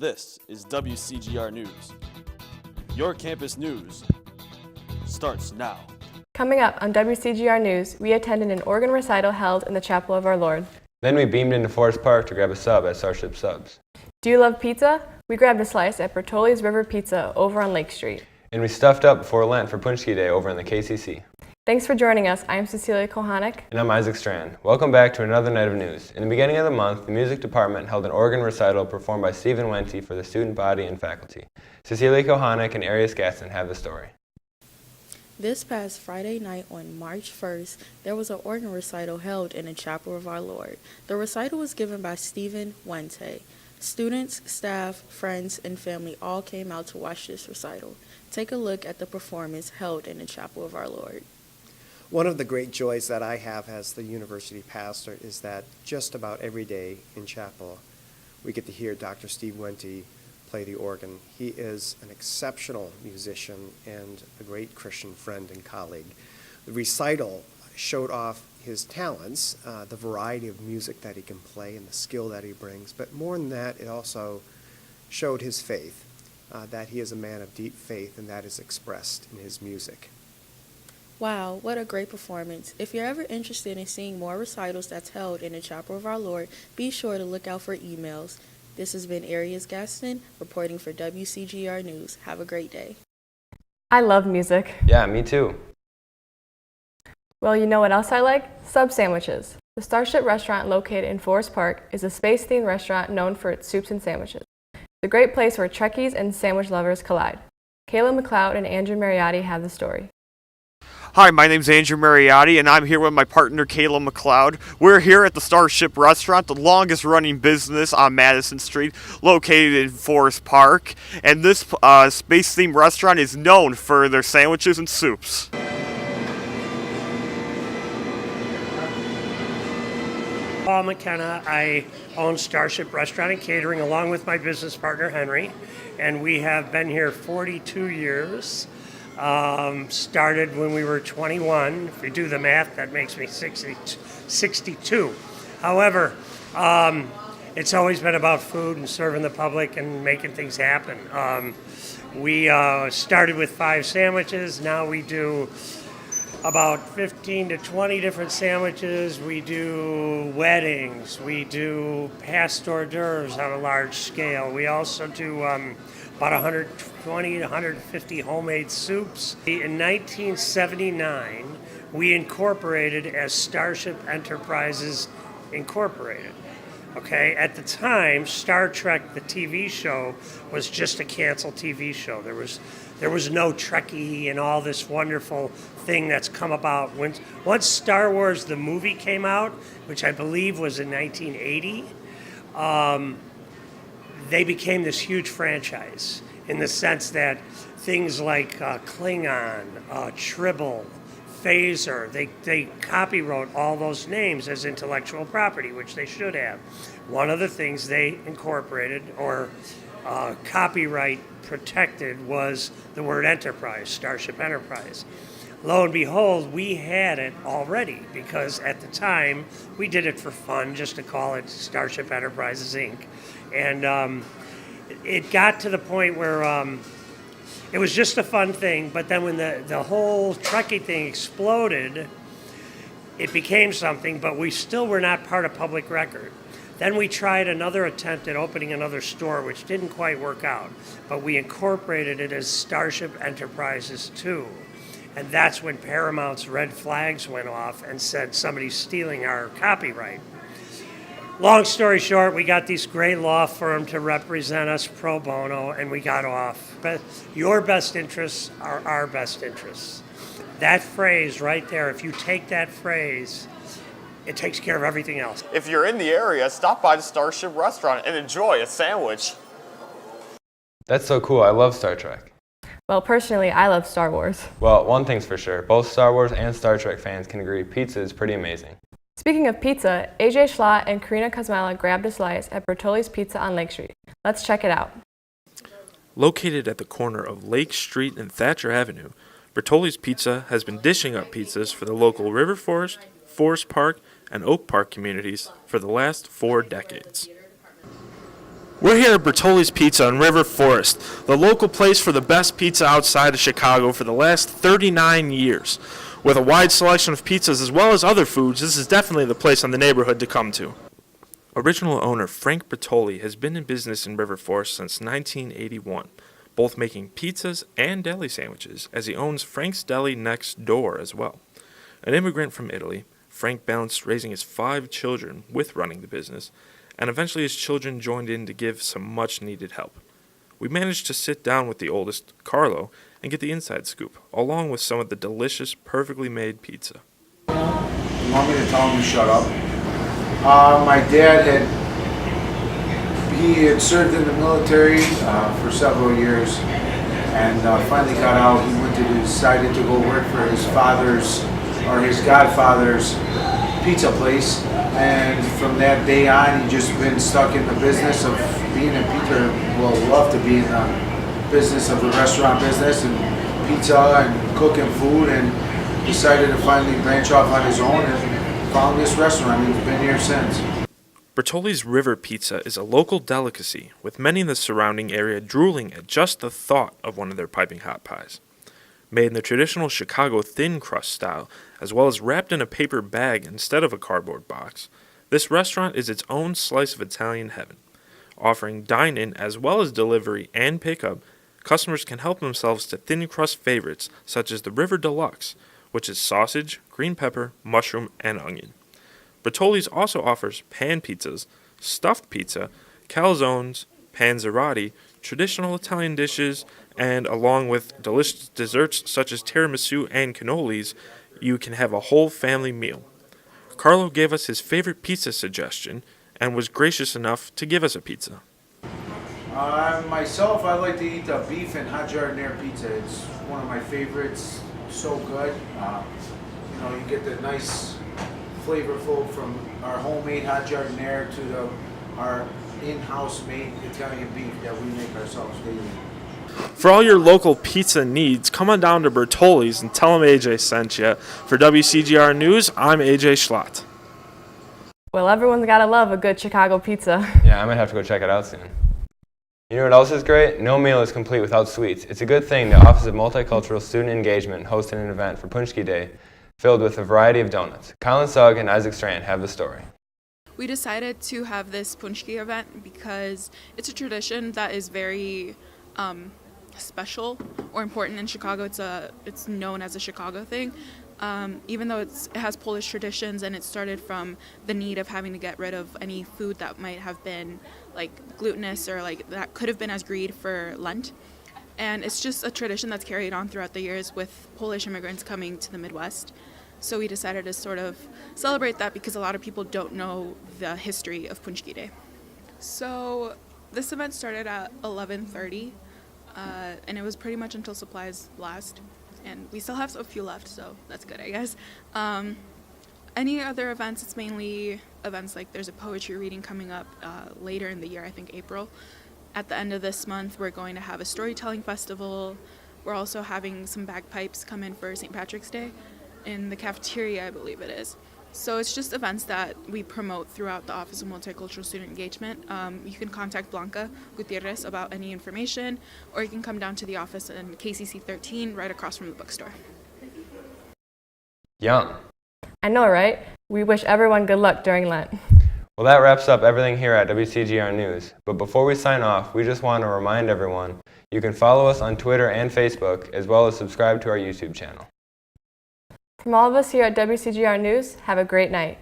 This is WCGR News. Your campus news starts now. Coming up on WCGR News, we attended an organ recital held in the Chapel of Our Lord. Then we beamed into Forest Park to grab a sub at Starship Subs. Do you love pizza? We grabbed a slice at Bertoli's River Pizza over on Lake Street. And we stuffed up before Lent for Punchki Day over in the KCC. Thanks for joining us. I'm Cecilia Kohanek. And I'm Isaac Strand. Welcome back to another night of news. In the beginning of the month, the music department held an organ recital performed by Stephen Wente for the student body and faculty. Cecilia Kohanek and Arius Gaston have the story. This past Friday night on March 1st, there was an organ recital held in the Chapel of Our Lord. The recital was given by Stephen Wente. Students, staff, friends, and family all came out to watch this recital. Take a look at the performance held in the Chapel of Our Lord. One of the great joys that I have as the university pastor is that just about every day in chapel, we get to hear Dr. Steve Wente play the organ. He is an exceptional musician and a great Christian friend and colleague. The recital showed off his talents, the variety of music that he can play and the skill that he brings, but more than that, it also showed his faith, that he is a man of deep faith, and that is expressed in his music. Wow, what a great performance. If you're ever interested in seeing more recitals that's held in the Chapel of Our Lord, be sure to look out for emails. This has been Arius Gaston reporting for WCGR News. Have a great day. I love music. Yeah, me too. Well, you know what else I like? Sub sandwiches. The Starship restaurant located in Forest Park is a space-themed restaurant known for its soups and sandwiches. It's a great place where Trekkies and sandwich lovers collide. Kayla McLeod and Andrew Mariotti have the story. Hi, my name's Andrew Mariotti, and I'm here with my partner, Kayla McLeod. We're here at the Starship Restaurant, the longest-running business on Madison Street, located in Forest Park. And this space-themed restaurant is known for their sandwiches and soups. Paul McKenna. I own Starship Restaurant and Catering along with my business partner, Henry. And we have been here 42 years. Started when we were 21. If you do the math, that makes me 62. However, it's always been about food and serving the public and making things happen. We started with 5 sandwiches. Now we do about 15 to 20 different sandwiches. We do weddings. We do past hors d'oeuvres on a large scale. We also do about 120 to 150 homemade soups. In 1979, we incorporated as Starship Enterprises Incorporated. Okay, at the time, Star Trek, the TV show, was just a canceled TV show. There was no Trekkie and all this wonderful thing that's come about. Once Star Wars, the movie, came out, which I believe was in 1980, they became this huge franchise in the sense that things like Klingon, Tribble, Phaser, they copywrote all those names as intellectual property, which they should have. One of the things they incorporated or copyright protected was the word enterprise, Starship Enterprise. Lo and behold, we had it already because at the time we did it for fun just to call it Starship Enterprises Inc. And it got to the point where it was just a fun thing, but then when the whole Trekkie thing exploded, it became something, but we still were not part of public record. Then we tried another attempt at opening another store, which didn't quite work out, but we incorporated it as Starship Enterprises 2. And that's when Paramount's red flags went off and said somebody's stealing our copyright. Long story short, we got this great law firm to represent us pro bono, and we got off. But your best interests are our best interests. That phrase right there, if you take that phrase, it takes care of everything else. If you're in the area, stop by the Starship Restaurant and enjoy a sandwich. That's so cool. I love Star Trek. Well, personally, I love Star Wars. Well, one thing's for sure. Both Star Wars and Star Trek fans can agree pizza is pretty amazing. Speaking of pizza, AJ Schlott and Karina Kosmala grabbed a slice at Bertoli's Pizza on Lake Street. Let's check it out. Located at the corner of Lake Street and Thatcher Avenue, Bertoli's Pizza has been dishing up pizzas for the local River Forest, Forest Park, and Oak Park communities for the last 4 decades. We're here at Bertoli's Pizza in River Forest, the local place for the best pizza outside of Chicago for the last 39 years. With a wide selection of pizzas as well as other foods, this is definitely the place in the neighborhood to come to. Original owner Frank Bertoli has been in business in River Forest since 1981, both making pizzas and deli sandwiches, as he owns Frank's Deli next door as well. An immigrant from Italy, Frank balanced raising his 5 children with running the business, and eventually his children joined in to give some much-needed help. We managed to sit down with the oldest, Carlo, and get the inside scoop, along with some of the delicious, perfectly made pizza. You want me to tell him to shut up? My dad he had served in the military for several years, and finally got out. He decided to go work for his godfather's pizza place, and from that day on, he's just been stuck in the business of being a pizza. Well, loved to be in the business of the restaurant business and pizza and cooking food, and decided to finally branch off on his own and found this restaurant. He's been here since. Bertoli's River Pizza is a local delicacy, with many in the surrounding area drooling at just the thought of one of their piping hot pies. Made in the traditional Chicago thin crust style, as well as wrapped in a paper bag instead of a cardboard box, this restaurant is its own slice of Italian heaven. Offering dine-in as well as delivery and pickup, customers can help themselves to thin crust favorites such as the River Deluxe, which is sausage, green pepper, mushroom, and onion. Bertoli's also offers pan pizzas, stuffed pizza, calzones, panzerotti, traditional Italian dishes, and along with delicious desserts such as tiramisu and cannolis, you can have a whole family meal. Carlo gave us his favorite pizza suggestion and was gracious enough to give us a pizza. Myself, I like to eat the beef and hot jardiniere pizza. It's one of my favorites. So good. You get the nice flavorful from our homemade hot jardiniere to our in-house made Italian beef that we make ourselves daily. For all your local pizza needs, come on down to Bertoli's and tell them AJ sent you. For WCGR News, I'm AJ Schlott. Well, everyone's gotta love a good Chicago pizza. Yeah, I might have to go check it out soon. You know what else is great? No meal is complete without sweets. It's a good thing the Office of Multicultural Student Engagement hosted an event for Punchki Day filled with a variety of donuts. Colin Sugg and Isaac Strand have the story. We decided to have this Punchki event because it's a tradition that is very special or important in Chicago. It's known as a Chicago thing. Even though it has Polish traditions, and it started from the need of having to get rid of any food that might have been like glutinous or like that could have been as greed for Lent. And it's just a tradition that's carried on throughout the years with Polish immigrants coming to the Midwest. So we decided to sort of celebrate that because a lot of people don't know the history of Punchki Day. So this event started at 11:30, and it was pretty much until supplies last. And we still have a few left, so that's good, I guess. Any other events, it's mainly events like there's a poetry reading coming up later in the year, I think April. At the end of this month, we're going to have a storytelling festival. We're also having some bagpipes come in for St. Patrick's Day in the cafeteria, I believe it is. So it's just events that we promote throughout the Office of Multicultural Student Engagement. You can contact Blanca Gutierrez about any information, or you can come down to the office in KCC 13 right across from the bookstore. Yum. I know, right? We wish everyone good luck during Lent. Well, that wraps up everything here at WCGR News. But before we sign off, we just want to remind everyone you can follow us on Twitter and Facebook, as well as subscribe to our YouTube channel. From all of us here at WCGR News, have a great night.